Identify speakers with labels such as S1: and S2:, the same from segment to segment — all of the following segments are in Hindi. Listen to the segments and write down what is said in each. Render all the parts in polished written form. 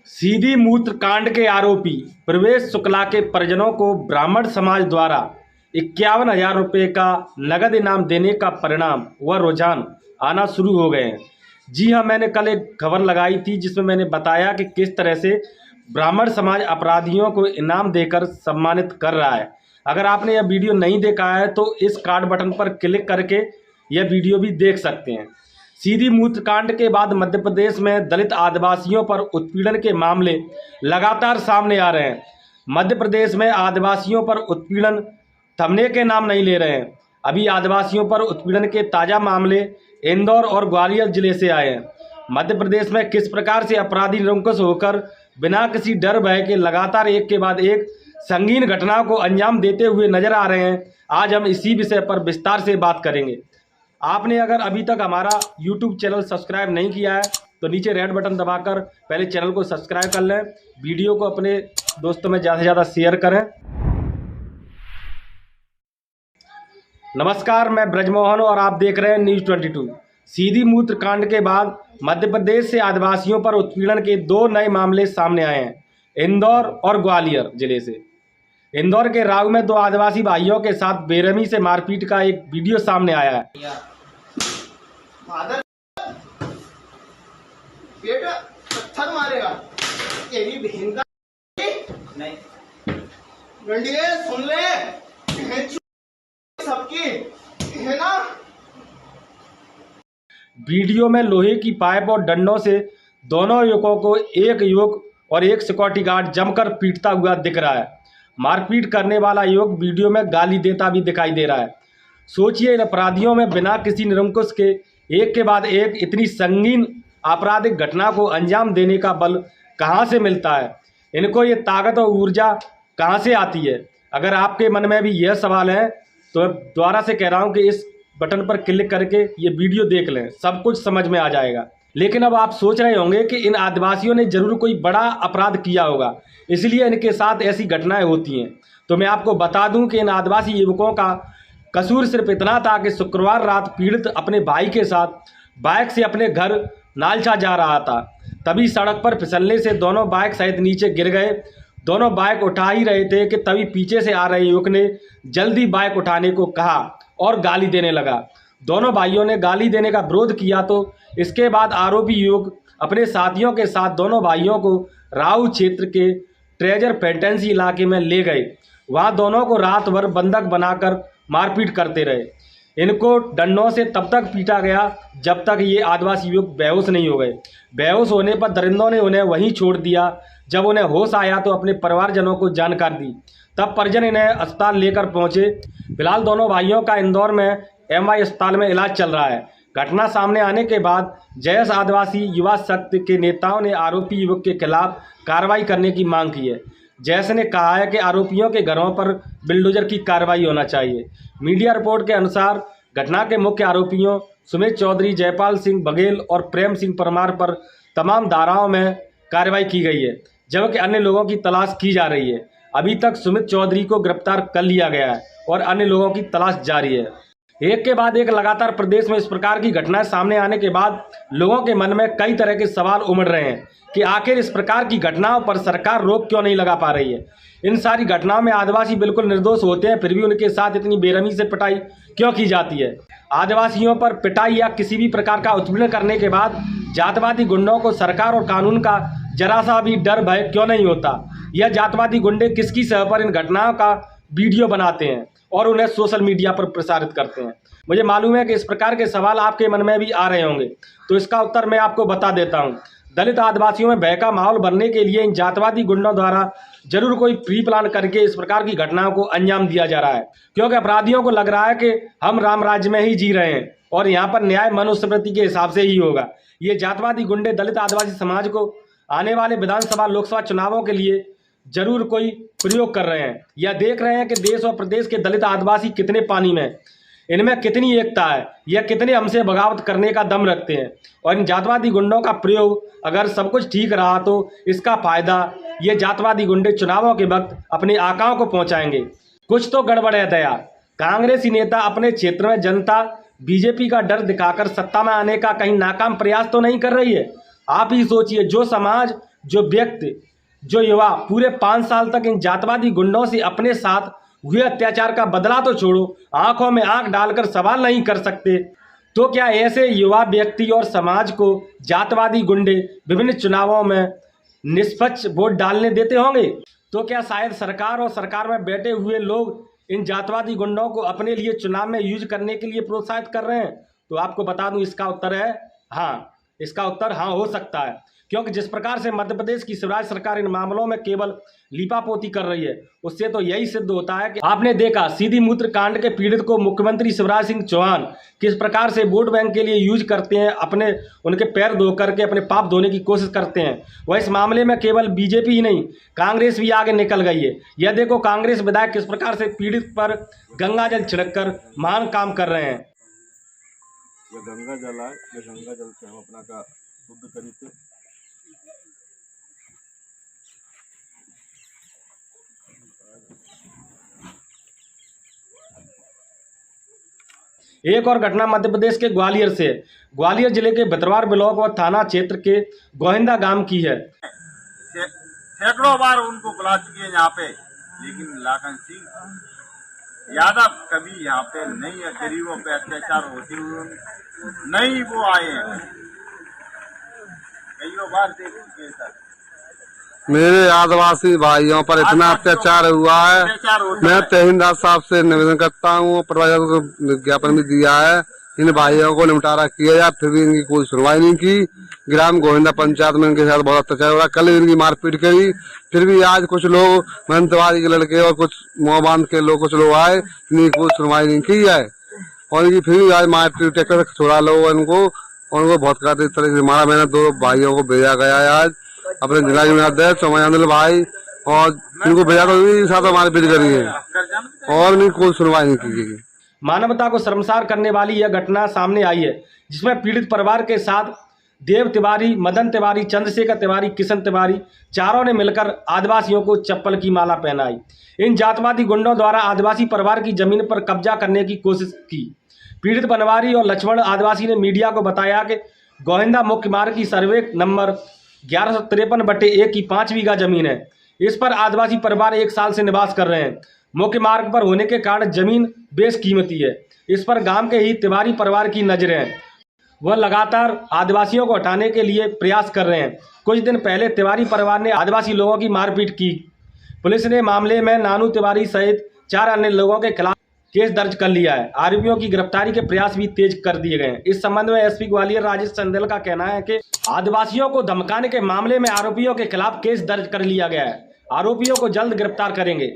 S1: सीधी मूत्र कांड के आरोपी प्रवेश शुक्ला के परिजनों को ब्राह्मण समाज द्वारा 51,000 रुपये का नगद इनाम देने का परिणाम व रुझान आना शुरू हो गए हैं। जी हाँ, मैंने कल एक खबर लगाई थी जिसमें मैंने बताया कि किस तरह से ब्राह्मण समाज अपराधियों को इनाम देकर सम्मानित कर रहा है। अगर आपने यह वीडियो नहीं देखा है तो इस कार्ड बटन पर क्लिक करके यह वीडियो भी देख सकते हैं। सीधी मूत्रकांड के बाद मध्य प्रदेश में दलित आदिवासियों पर उत्पीड़न के मामले लगातार सामने आ रहे हैं। मध्य प्रदेश में आदिवासियों पर उत्पीड़न थमने के नाम नहीं ले रहे हैं। अभी आदिवासियों पर उत्पीड़न के ताज़ा मामले इंदौर और ग्वालियर जिले से आए हैं। मध्य प्रदेश में किस प्रकार से अपराधी निरंकुश होकर बिना किसी डर भय के लगातार एक के बाद एक संगीन घटनाओं को अंजाम देते हुए नजर आ रहे हैं, आज हम इसी विषय पर विस्तार से बात करेंगे। आपने अगर अभी तक हमारा YouTube चैनल सब्सक्राइब नहीं किया है तो नीचे रेड बटन दबाकर पहले चैनल को सब्सक्राइब कर लें। वीडियो को अपने दोस्तों में ज़्यादा से ज़्यादा शेयर करें। नमस्कार, मैं ब्रजमोहन और आप देख रहे हैं न्यूज़ 22। सीधी मूत्र कांड के बाद मध्य प्रदेश से आदिवासियों पर उत्पीड़न के दो नए मामले सामने आए हैं, इंदौर और ग्वालियर जिले से। इंदौर के राव में दो आदिवासी भाइयों के साथ बेरहमी से मारपीट का एक वीडियो सामने आया है।
S2: बेटा पत्थर मारेगा, तेरी बहन का नहीं गंडिये सुन ले सबकी है ना।
S1: वीडियो में लोहे की पाइप और डंडों से दोनों युवकों को एक युवक और एक सिक्योरिटी गार्ड जमकर पीटता हुआ दिख रहा है। मारपीट करने वाला युवक वीडियो में गाली देता भी दिखाई दे रहा है। सोचिए, इन अपराधियों में बिना किसी निरंकुश के एक के बाद एक इतनी संगीन आपराधिक घटना को अंजाम देने का बल कहां से मिलता है? इनको ये ताकत और ऊर्जा कहां से आती है? अगर आपके मन में भी यह सवाल है तो दोबारा से कह रहा हूं कि इस बटन पर क्लिक करके ये वीडियो देख लें, सब कुछ समझ में आ जाएगा। लेकिन अब आप सोच रहे होंगे कि इन आदिवासियों ने जरूर कोई बड़ा अपराध किया होगा, इसलिए इनके साथ ऐसी घटनाएं होती हैं। तो मैं आपको बता दूं कि इन आदिवासी युवकों का कसूर सिर्फ इतना था कि शुक्रवार रात पीड़ित अपने भाई के साथ बाइक से अपने घर नालचा जा रहा था। तभी सड़क पर फिसलने से दोनों बाइक सहित नीचे गिर गए। दोनों बाइक उठा ही रहे थे कि तभी पीछे से आ रहे युवक ने जल्दी बाइक उठाने को कहा और गाली देने लगा। दोनों भाइयों ने गाली देने का विरोध किया तो इसके बाद आरोपी युवक अपने साथियों के साथ दोनों भाइयों को राऊ क्षेत्र के ट्रेजर फैंटेंसी इलाके में ले गए। वहां दोनों को रात भर बंधक बनाकर मारपीट करते रहे। इनको डंडों से तब तक पीटा गया जब तक ये आदिवासी युवक बेहोश नहीं हो गए। बेहोश होने पर दरिंदों ने उन्हें वहीं छोड़ दिया। जब उन्हें होश आया तो अपने परिवारजनों को जानकारी दी, तब परिजन इन्हें अस्पताल लेकर पहुंचे। फिलहाल दोनों भाइयों का इंदौर में MI अस्पताल में इलाज चल रहा है। घटना सामने आने के बाद जयस आदिवासी युवा शक्ति के नेताओं ने आरोपी युवक के खिलाफ कार्रवाई करने की मांग की है। जयस ने कहा है कि आरोपियों के घरों पर बिल्डोजर की कार्रवाई होना चाहिए। मीडिया रिपोर्ट के अनुसार घटना के मुख्य आरोपियों सुमित चौधरी, जयपाल सिंह बघेल और प्रेम सिंह परमार पर तमाम धाराओं में कार्रवाई की गई है, जबकि अन्य लोगों की तलाश की जा रही है। अभी तक सुमित चौधरी को गिरफ्तार कर लिया गया है और अन्य लोगों की तलाश जारी है। एक के बाद एक लगातार प्रदेश में इस प्रकार की घटनाएं सामने आने के बाद लोगों के मन में कई तरह के सवाल उमड़ रहे हैं कि आखिर इस प्रकार की घटनाओं पर सरकार रोक क्यों नहीं लगा पा रही है। इन सारी घटनाओं में आदिवासी बिल्कुल निर्दोष होते हैं, फिर भी उनके साथ इतनी बेरहमी से पिटाई क्यों की जाती है? आदिवासियों पर पिटाई या किसी भी प्रकार का उत्पीड़न करने के बाद जातवादी गुंडों को सरकार और कानून का जरा सा भी डर भय क्यों नहीं होता? यह जातवादी गुंडे किसकी सह पर इन घटनाओं का वीडियो बनाते हैं और उन्हें सोशल मीडिया पर प्रसारित करते हैं? मुझे मालूम है कि इस प्रकार के सवाल आपके मन में भी आ रहे होंगे, तो इसका उत्तर मैं आपको बता देता हूं। दलित आदिवासियों में भय का माहौल बनने के लिए इन जातवादी गुंडों द्वारा जरूर कोई प्री प्लान करके इस प्रकार की घटनाओं को अंजाम दिया जा रहा है, क्योंकि अपराधियों को लग रहा है कि हम राम राज्य में ही जी रहे हैं और यहाँ पर न्याय मनुस्मृति के हिसाब से ही होगा। ये जातवादी गुंडे दलित आदिवासी समाज को आने वाले विधानसभा लोकसभा चुनावों के लिए जरूर कोई प्रयोग कर रहे हैं। यह देख रहे हैं कि देश और प्रदेश के दलित आदिवासी कितने पानी में, इनमें कितनी एकता है, यह कितने हमसे बगावत करने का दम रखते हैं। और इन जातवादी गुंडों का प्रयोग अगर सब कुछ ठीक रहा तो इसका फायदा ये जातवादी गुंडे चुनावों के वक्त अपने आकाओं को पहुंचाएंगे। कुछ तो गड़बड़ है दया। कांग्रेसी नेता अपने क्षेत्र में जनता बीजेपी का डर दिखाकर सत्ता में आने का कहीं नाकाम प्रयास तो नहीं कर रही है? आप ही सोचिए, जो समाज जो युवा पूरे 5 साल तक इन जातवादी गुंडों से अपने साथ हुए अत्याचार का बदला तो छोड़ो, आंखों में आंख डालकर सवाल नहीं कर सकते, तो क्या ऐसे युवा व्यक्ति और समाज को जातवादी गुंडे विभिन्न चुनावों में निष्पक्ष वोट डालने देते होंगे? तो क्या शायद सरकार और सरकार में बैठे हुए लोग इन जातवादी गुंडों को अपने लिए चुनाव में यूज करने के लिए प्रोत्साहित कर रहे हैं? तो आपको बता दूं, इसका उत्तर है हाँ। इसका उत्तर हाँ हो सकता है, क्योंकि जिस प्रकार से मध्य प्रदेश की शिवराज सरकार इन मामलों में केवल लीपापोती कर रही है, उससे तो यही सिद्ध होता है कि आपने देखा सीधी मूत्र कांड के पीड़ित को मुख्यमंत्री शिवराज सिंह चौहान किस प्रकार से वोट बैंक के लिए यूज करते हैं, उनके पैर धो करके अपने पाप धोने की कोशिश करते हैं। वह इस मामले में केवल बीजेपी ही नहीं, कांग्रेस भी आगे निकल गई है। यह देखो कांग्रेस विधायक किस प्रकार से पीड़ित पर गंगाजल छिड़ककर महान काम कर रहे हैं।
S3: ये गंगा जल है, ये गंगा जल से हम अपना का शुद्ध करी थे।
S1: एक और घटना मध्य प्रदेश के ग्वालियर से, ग्वालियर जिले के भितरवार ब्लॉक और थाना क्षेत्र के गोहिंदा गांव की है।
S4: सैकड़ों बार उनको बुला चुके हैं यहाँ पे, लेकिन लाखन सिंह यादव कभी यहाँ पे नहीं है। गरीबों पे अत्याचार होते हुए नहीं वो आए हैं, कई बार देख चुके हैं सर।
S3: मेरे आदिवासी भाइयों पर इतना अत्याचार हुआ है, मैं तहसीलदार साहब से निवेदन करता हूँ, प्रशासन को विज्ञापन भी दिया है, इन भाइयों को निपटारा किया जाए, फिर भी इनकी कोई सुनवाई नहीं की। ग्राम गोविंदा पंचायत में इनके साथ बहुत अत्याचार हो रहा है, कल इनकी मारपीट करी, फिर भी आज कुछ लोग महंतवादी के लड़के और कुछ मोहबांध के लोग कुछ लोग आए, इनकी कोई सुनवाई नहीं की है और इनकी फिर भी आज मारपीट ट्रैक्टर से छोड़ा लो उनको बहुत कहते इस तरह से मारा। मैंने 2 भाइयों को भेजा गया है आज अपने जिला के अध्यक्ष सोमयानंद भाई, और इनको भेजा तो साथ हमारे पीट करी है और इनकी कोई सुनवाई नहीं की गई।
S1: मानवता को शर्मसार करने वाली यह घटना सामने आई है, जिसमें पीड़ित परिवार के साथ देव तिवारी, मदन तिवारी, चंद्रशेखर तिवारी, किशन तिवारी चारों ने मिलकर आदिवासियों को चप्पल की माला पहनाई। इन जातवादी गुंडों द्वारा आदिवासी परिवार की जमीन पर कब्जा करने की कोशिश की। पीड़ित बनवारी और लक्ष्मण आदिवासी ने मीडिया को बताया कि गोहिंदा मुख्य मार्ग की सर्वे नंबर 1153/1 की 5 बीघा जमीन है। इस पर आदिवासी परिवार 1 साल से निवास कर रहे हैं। मुख्य मार्ग पर होने के कारण जमीन बेश कीमती है। इस पर गांव के ही तिवारी परिवार की नजरें हैं। वह लगातार आदिवासियों को हटाने के लिए प्रयास कर रहे हैं। कुछ दिन पहले तिवारी परिवार ने आदिवासी लोगों की मारपीट की। पुलिस ने मामले में नानू तिवारी सहित 4 अन्य लोगों के खिलाफ केस दर्ज कर लिया है। आरोपियों की गिरफ्तारी के प्रयास भी तेज कर दिए गए हैं। इस संबंध में एसपी ग्वालियर राजेश चंदेल का कहना है कि आदिवासियों को धमकाने के मामले में आरोपियों के खिलाफ केस दर्ज कर लिया गया है। आरोपियों को जल्द गिरफ्तार करेंगे।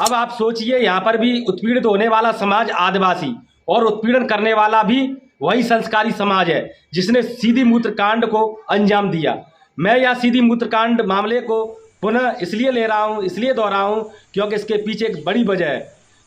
S1: अब आप सोचिए, यहाँ पर भी उत्पीड़ित होने वाला समाज आदिवासी और उत्पीड़न करने वाला भी वही संस्कारी समाज है जिसने सीधी मूत्र कांड को अंजाम दिया। मैं यह सीधी मूत्र कांड मामले को पुनः इसलिए ले रहा हूँ, इसलिए दोहरा हूँ क्योंकि इसके पीछे एक बड़ी वजह है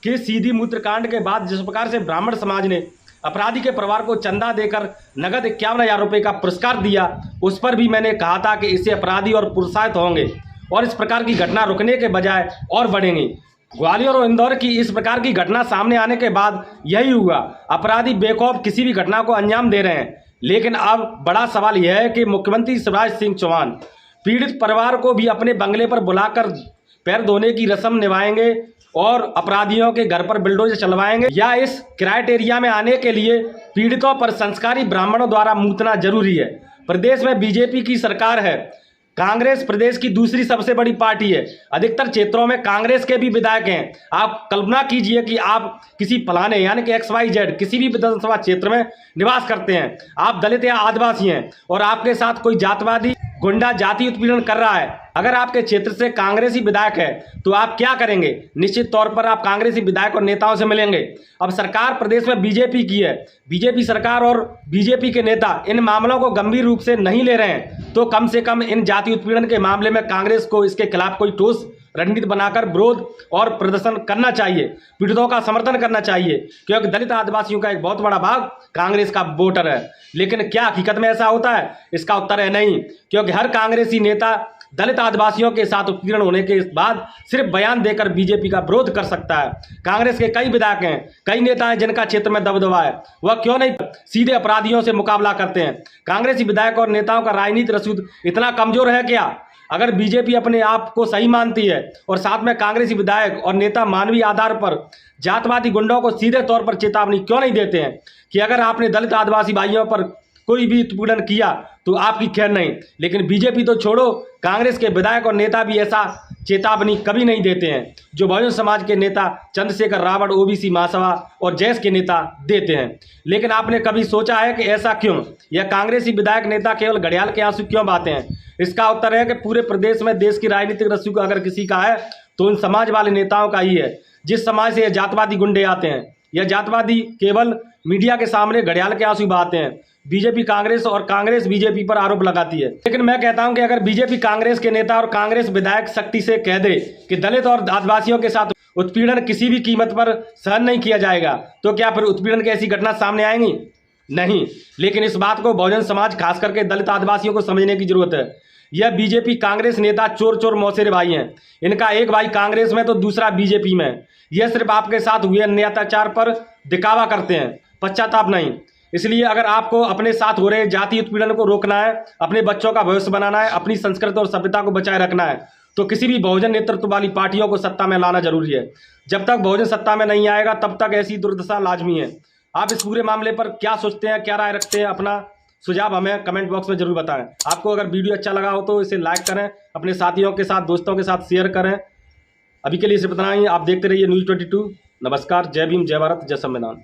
S1: कि सीधी मूत्र कांड के बाद जिस प्रकार से ब्राह्मण समाज ने अपराधी के परिवार को चंदा देकर नगद 51,000 रुपये का पुरस्कार दिया, उस पर भी मैंने कहा था कि इससे अपराधी और प्रोत्साहित होंगे और इस प्रकार की घटना रुकने के बजाय और बढ़ेंगी। ग्वालियर और इंदौर की इस प्रकार की घटना सामने आने के बाद यही हुआ। अपराधी बेखौफ किसी भी घटना को अंजाम दे रहे हैं। लेकिन अब बड़ा सवाल यह है कि मुख्यमंत्री शिवराज सिंह चौहान पीड़ित परिवार को भी अपने बंगले पर बुलाकर पैर धोने की रस्म निभाएंगे और अपराधियों के घर पर बुलडोजर चलवाएंगे, या इस क्राइटेरिया में आने के लिए पीड़ितों पर संस्कारी ब्राह्मणों द्वारा मूतना जरूरी है। प्रदेश में बीजेपी की सरकार है। कांग्रेस प्रदेश की दूसरी सबसे बड़ी पार्टी है। अधिकतर क्षेत्रों में कांग्रेस के भी विधायक हैं। आप कल्पना कीजिए कि आप किसी फलाने यानी कि XYZ किसी भी विधानसभा क्षेत्र में निवास करते हैं, आप दलित या आदिवासी हैं और आपके साथ कोई जातवादी गुंडा जाति उत्पीड़न कर रहा है। अगर आपके क्षेत्र से कांग्रेसी विधायक है तो आप क्या करेंगे? निश्चित तौर पर आप कांग्रेसी विधायक और नेताओं से मिलेंगे। अब सरकार प्रदेश में बीजेपी की है। बीजेपी सरकार और बीजेपी के नेता इन मामलों को गंभीर रूप से नहीं ले रहे हैं, तो कम से कम इन जाति उत्पीड़न के मामले में कांग्रेस को इसके खिलाफ कोई ठोस रणनीति बनाकर विरोध और प्रदर्शन करना चाहिए, पीड़ितों का समर्थन करना चाहिए, क्योंकि दलित आदिवासियों का एक बहुत बड़ा भाग कांग्रेस का वोटर है। लेकिन क्या हकीकत में ऐसा होता है? इसका उत्तर है नहीं, क्योंकि हर कांग्रेसी नेता दलित आदिवासियों के साथ उत्पीड़न होने के बाद सिर्फ बयान देकर बीजेपी का विरोध कर सकता है। कांग्रेस के कई विधायक हैं, कई नेता हैं जिनका क्षेत्र में दबदबा है, वह क्यों नहीं सीधे अपराधियों से मुकाबला करते हैं? कांग्रेसी विधायक और नेताओं का राजनीतिक रसूद इतना कमजोर है क्या? अगर बीजेपी अपने आप को सही मानती है और साथ में कांग्रेसी विधायक और नेता मानवीय आधार पर जातवादी गुंडों को सीधे तौर पर चेतावनी क्यों नहीं देते हैं कि अगर आपने दलित आदिवासी भाइयों पर कोई भी उत्पीड़न किया तो आपकी खैर नहीं, लेकिन बीजेपी तो छोड़ो, कांग्रेस के विधायक और नेता भी ऐसा चेतावनी कभी नहीं देते हैं जो बहुजन समाज के नेता चंद्रशेखर रावत, ओबीसी महासभा और जैस के नेता देते हैं। लेकिन आपने कभी सोचा है कि ऐसा क्यों? यह कांग्रेसी विधायक नेता केवल घड़ियाल के आंसू क्यों बहाते हैं? इसका उत्तर है कि पूरे प्रदेश में देश की राजनीतिक रस्सी को अगर किसी का है तो उन समाज वाले नेताओं का ही है, जिस समाज से यह जातवादी गुंडे आते हैं। यह जातवादी केवल मीडिया के सामने घड़ियाल के आंसू बहाते हैं। बीजेपी कांग्रेस और कांग्रेस बीजेपी पर आरोप लगाती है, लेकिन मैं कहता हूं कि अगर बीजेपी कांग्रेस के नेता और कांग्रेस विधायक सख्ती से कह दे कि दलित और आदिवासियों के साथ उत्पीड़न किसी भी कीमत पर सहन नहीं किया जाएगा, तो क्या फिर उत्पीड़न की ऐसी घटना सामने आएंगी? नहीं। लेकिन इस बात को बहुजन समाज, खास करके दलित आदिवासियों को समझने की जरूरत है। यह बीजेपी कांग्रेस नेता चोर चोर मौसेरे भाई हैं। इनका एक भाई कांग्रेस में तो दूसरा बीजेपी में। यह सिर्फ आपके साथ हुए अन्याय अत्याचार पर दिखावा करते हैं, पश्चाताप नहीं। इसलिए अगर आपको अपने साथ हो रहे जातीय उत्पीड़न को रोकना है, अपने बच्चों का भविष्य बनाना है, अपनी संस्कृति और सभ्यता को बचाए रखना है, तो किसी भी बहुजन नेतृत्व वाली पार्टियों को सत्ता में लाना जरूरी है। जब तक बहुजन सत्ता में नहीं आएगा तब तक ऐसी दुर्दशा लाजमी है। आप इस पूरे मामले पर क्या सोचते हैं, क्या राय रखते हैं? अपना सुझाव हमें कमेंट बॉक्स में जरूर बताएं। आपको अगर वीडियो अच्छा लगा हो तो इसे लाइक करें, अपने साथियों के साथ, दोस्तों के साथ शेयर करें। अभी के लिए सिर्फ इतना ही। आप देखते रहिए न्यूज़ 22। नमस्कार। जय भीम, जय भारत, जय संविधान।